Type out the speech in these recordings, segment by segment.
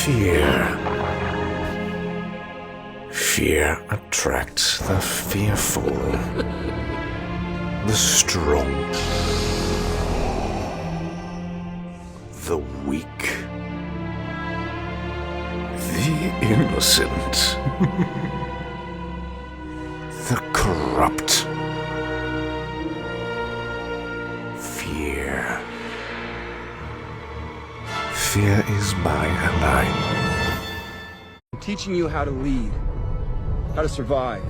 Fear. Fear attracts the fearful, the strong, the weak, the innocent, the corrupt. Fear. Fear is my ally. I'm teaching you how to lead, how to survive.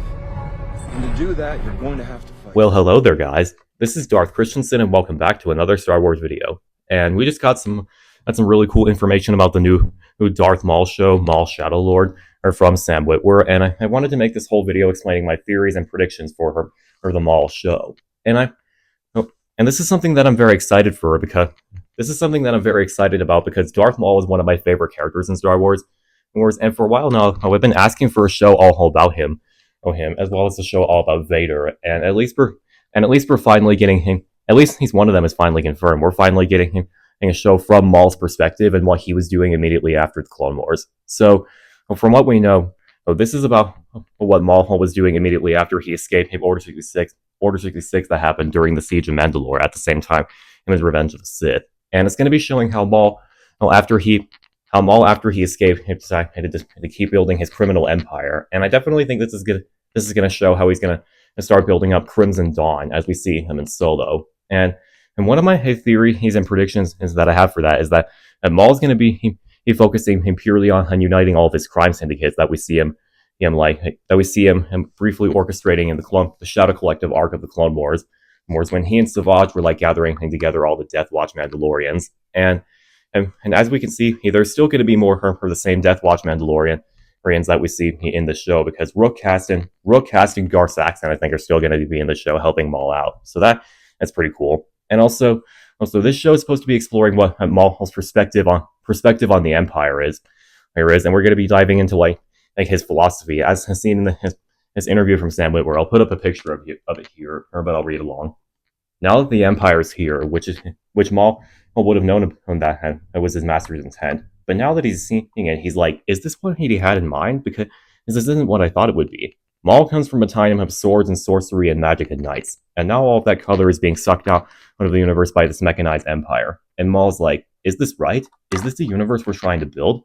And to do that, you're going to have to fight. Well, hello there, guys. This is Darth Christensen, and welcome back to another Star Wars video. And we just got some really cool information about the new Darth Maul show, Maul Shadow Lord, from Sam Witwer. And I wanted to make this whole video explaining my theories and predictions for the Maul show. And this is something that I'm very excited for because Darth Maul is one of my favorite characters in Star Wars. And for a while now, I've been asking for a show all about him, as well as a show all about Vader. And at least we're finally getting him. At least he's one of them is finally confirmed. We're finally getting him a show from Maul's perspective and what he was doing immediately after the Clone Wars. So, from what we know, this is about what Maul was doing immediately after he escaped Order 66 that happened during the Siege of Mandalore at the same time in his Revenge of the Sith. And it's going to be showing how Maul, after he escaped, he decided to keep building his criminal empire. And I definitely think this is going to show how he's going to start building up Crimson Dawn as we see him in Solo. And one of my theories and predictions is that I have for that is that Maul's going to be focusing purely on uniting all of his crime syndicates that we see him briefly orchestrating in the Shadow Collective arc of the Clone Wars. When he and Savage were gathering together all the Death Watch Mandalorians. And as we can see, there's still going to be more for the same Death Watch Mandalorians that we see in the show, because Rook Cast and Gar Saxon, I think, are still going to be in the show helping Maul out. So that's pretty cool. And also this show is supposed to be exploring what Maul's perspective on the Empire is, and we're going to be diving into his philosophy, as seen in his interview from Sam Witwer. I'll put up a picture of it here, but I'll read along. Now that the Empire is here, which Maul would have known that was his master's intent, but now that he's seeing it, he's like, is this what he had in mind? Because this isn't what I thought it would be. Maul comes from a time of swords and sorcery and magic and knights, and now all of that color is being sucked out of the universe by this mechanized empire. And Maul's like, is this right? Is this the universe we're trying to build?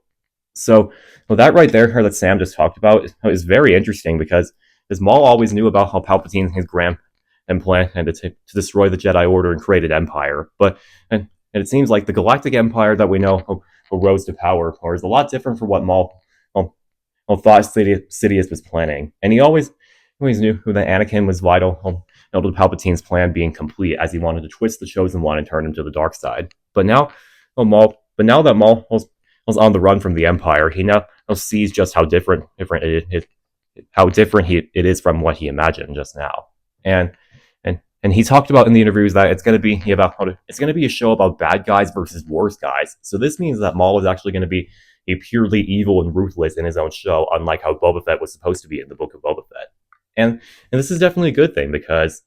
So that right there that Sam just talked about is very interesting, because Maul always knew about how Palpatine, his grand plan, and to destroy the Jedi Order and create an empire. But and it seems like the Galactic Empire that we know rose to power is a lot different from what Maul thought Sidious was planning. And he always knew that Anakin was vital to Palpatine's plan being complete, as he wanted to twist the Chosen One and turn him to the dark side. But now that Maul was on the run from the Empire, he now sees just how different it is from what he imagined just now. And he talked about in the interviews that it's going to be a show about bad guys versus worse guys. So this means that Maul is actually going to be a purely evil and ruthless in his own show, unlike how Boba Fett was supposed to be in the Book of Boba Fett. And this is definitely a good thing, because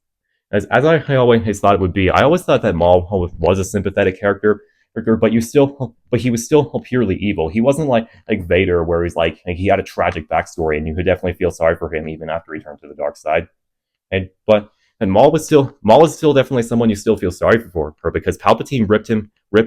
as I always thought it would be, I always thought that Maul was a sympathetic character, but he was still purely evil. He wasn't like Vader, where he's like he had a tragic backstory, and you could definitely feel sorry for him even after he turned to the dark side. And Maul is still definitely someone you still feel sorry for, because Palpatine ripped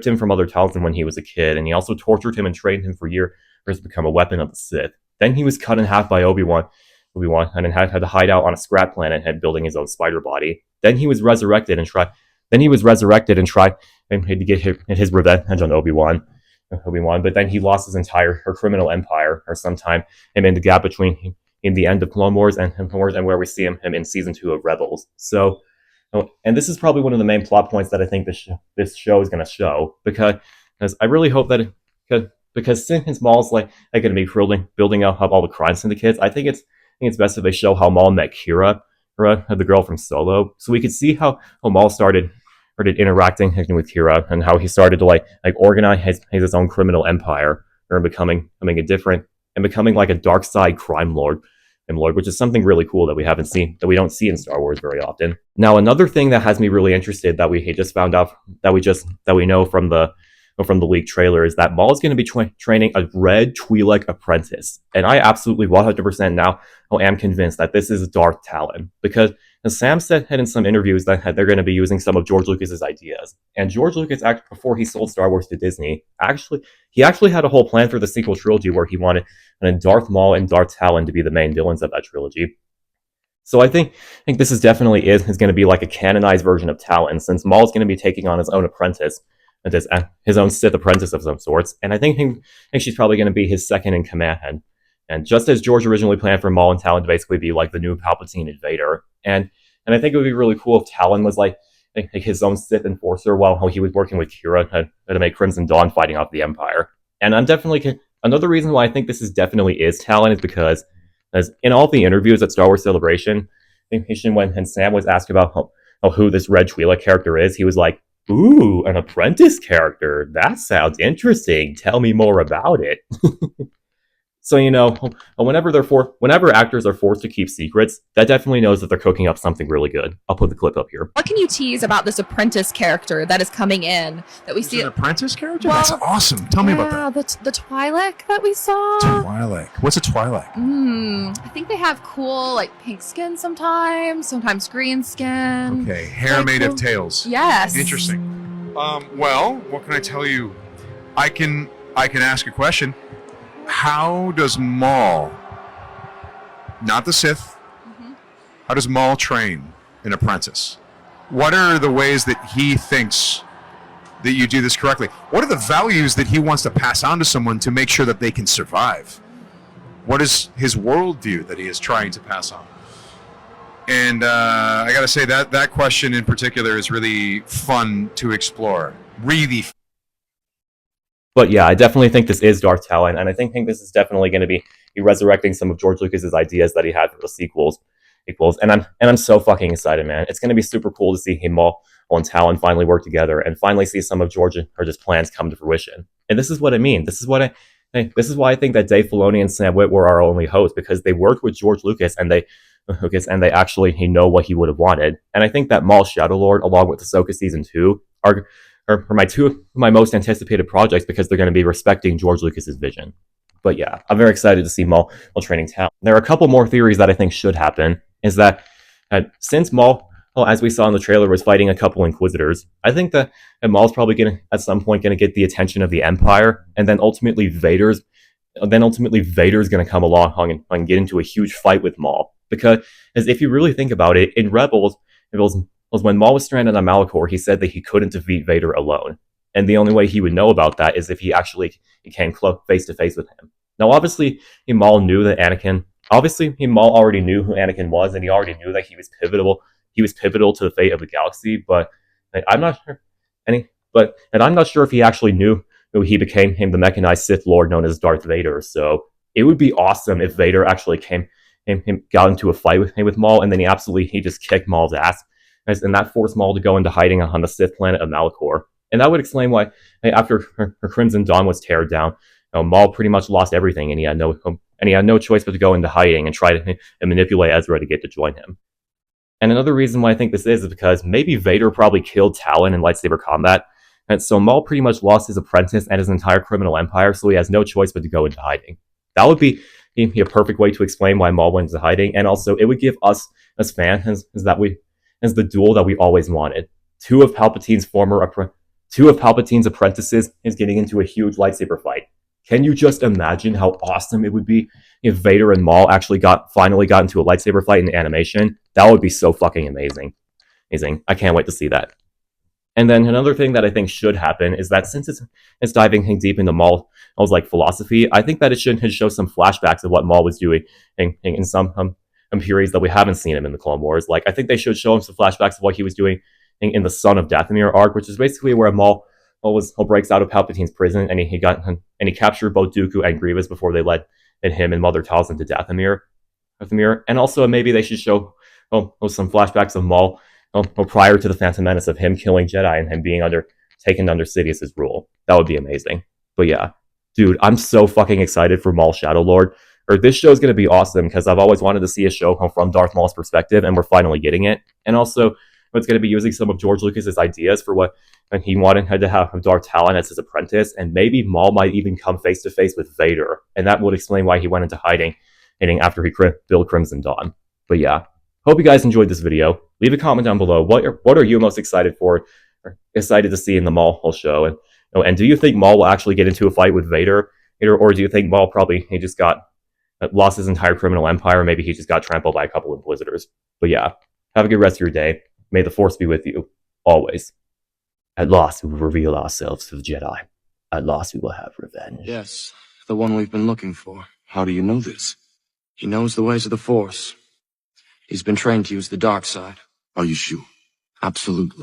him from other Talons when he was a kid, and he also tortured him and trained him for years to become a weapon of the Sith. Then he was cut in half by Obi-Wan, and then had to hide out on a scrap planet and building his own spider body. Then he was resurrected and tried to get his revenge on Obi-Wan. But then he lost his entire criminal empire sometime, and in the gap between in the end of Clone Wars and where we see him in Season 2 of Rebels. So, and this is probably one of the main plot points that I think this show is going to show, because I really hope that because since Maul's going to be building up all the crime syndicates, I think it's best if they show how Maul met Kira, the girl from Solo, so we could see how Maul started interacting with Kira, and how he started to organize his own criminal empire, or becoming like a dark side crime lord, which is something really cool that we don't see in Star Wars very often. Now, another thing that has me really interested that we just found out that we know from the from the leaked trailer is that Maul is going to be training a red Twi'lek apprentice. And I absolutely 100% now am convinced that this is Darth Talon. Because as Sam said in some interviews that they're going to be using some of George Lucas's ideas. And George Lucas, before he sold Star Wars to Disney, he actually had a whole plan for the sequel trilogy where he wanted Darth Maul and Darth Talon to be the main villains of that trilogy. So I think this is definitely is going to be like a canonized version of Talon, since Maul's going to be taking on his own apprentice, his own Sith apprentice of some sorts, and I think she's probably going to be his second in command. And just as George originally planned for Maul and Talon to basically be like the new Palpatine and Vader, and I think it would be really cool if Talon was like his own Sith enforcer while he was working with Kira to make Crimson Dawn fighting off the Empire. And I'm definitely another reason why I think this is definitely is Talon is because as in all the interviews at Star Wars Celebration, when Sam was asked about who this Red Twi'lek character is, he was like, "Ooh, an apprentice character. That sounds interesting. Tell me more about it." So, whenever actors are forced to keep secrets, that definitely knows that they're cooking up something really good. I'll put the clip up here. What can you tease about this apprentice character that is coming in that we see? An apprentice character? Well, that's awesome. Tell me about that. The Twi'lek that we saw. Twi'lek. What's a Twi'lek? I think they have cool like pink skin sometimes green skin. Okay, hair made of tails. Yes. Interesting. Well, what can I tell you? I can ask a question. How does Maul, not the Sith, how does Maul train an apprentice? What are the ways that he thinks that you do this correctly? What are the values that he wants to pass on to someone to make sure that they can survive? What is his worldview that he is trying to pass on? And I got to say that question in particular is really fun to explore. Really fun. But yeah, I definitely think this is Darth Talon, and I think this is definitely going to be resurrecting some of George Lucas's ideas that he had for the sequels. And I'm so fucking excited, man. It's going to be super cool to see him, Maul and Talon finally work together and finally see some of George Lucas's plans come to fruition. And this is what I mean. This is why I think that Dave Filoni and Sam Witwer are our only hosts, because they worked with George Lucas and they actually know what he would have wanted. And I think that Maul Shadow Lord, along with Ahsoka Season 2, are two of my most anticipated projects because they're going to be respecting George Lucas's vision. But yeah, I'm very excited to see Maul training Talon. There are a couple more theories that I think should happen, is that since Maul, as we saw in the trailer, was fighting a couple Inquisitors, I think that Maul's probably going to, at some point, going to get the attention of the Empire, and then ultimately Vader's going to come along and get into a huge fight with Maul. Because as if you really think about it, in Rebels, when Maul was stranded on Malachor, he said that he couldn't defeat Vader alone. And the only way he would know about that is if he actually came face to face with him. Now, obviously, Maul knew that Anakin. Obviously, Maul already knew who Anakin was, and he already knew that he was pivotal. He was pivotal to the fate of the galaxy. But I'm not sure. And I'm not sure if he actually knew who he became the mechanized Sith Lord known as Darth Vader. So it would be awesome if Vader actually got into a fight with Maul, and then he just kicked Maul's ass. And that forced Maul to go into hiding on the Sith planet of Malachor. And that would explain why, after her Crimson Dawn was teared down, Maul pretty much lost everything, and he had no choice but to go into hiding and try to manipulate Ezra to get to join him. And another reason why I think this is because maybe Vader probably killed Talon in lightsaber combat, and so Maul pretty much lost his apprentice and his entire criminal empire, so he has no choice but to go into hiding. That would be a perfect way to explain why Maul went into hiding, and also it would give us as fans as the duel that we always wanted. Two of Palpatine's apprentices is getting into a huge lightsaber fight. Can you just imagine how awesome it would be if Vader and Maul actually finally got into a lightsaber fight in animation? That would be so fucking amazing. I can't wait to see that. And then another thing that I think should happen is that since it's diving deep into Maul's philosophy, I think that it should show some flashbacks of what Maul was doing in some periods that we haven't seen him in the Clone Wars. Like, I think they should show him some flashbacks of what he was doing in the Son of Dathomir arc, which is basically where Maul breaks out of Palpatine's prison and he captured both Dooku and Grievous before they led him and Mother Talzin to Dathomir. And also maybe they should show some flashbacks of Maul prior to the Phantom Menace, of him killing Jedi and him being taken under Sidious's rule. That would be amazing. But yeah, dude, I'm so fucking excited for Maul Shadow Lord. This show is going to be awesome because I've always wanted to see a show from Darth Maul's perspective, and we're finally getting it. And also, was going to be using some of George Lucas's ideas for what and he wanted to have Darth Talon as his apprentice, and maybe Maul might even come face to face with Vader, and that would explain why he went into hiding after he built Crimson Dawn. But yeah, hope you guys enjoyed this video. Leave a comment down below. What are you most excited for, or excited to see in the Maul show? And do you think Maul will actually get into a fight with Vader, or do you think Maul probably he just got lost his entire criminal empire? Maybe he just got trampled by a couple of Inquisitors. But yeah, have a good rest of your day. May the Force be with you always. At last, we will reveal ourselves to the Jedi. At last, we will have revenge. Yes, the one we've been looking for. How do you know this? He knows the ways of the Force. He's been trained to use the dark side. Are you sure? Absolutely.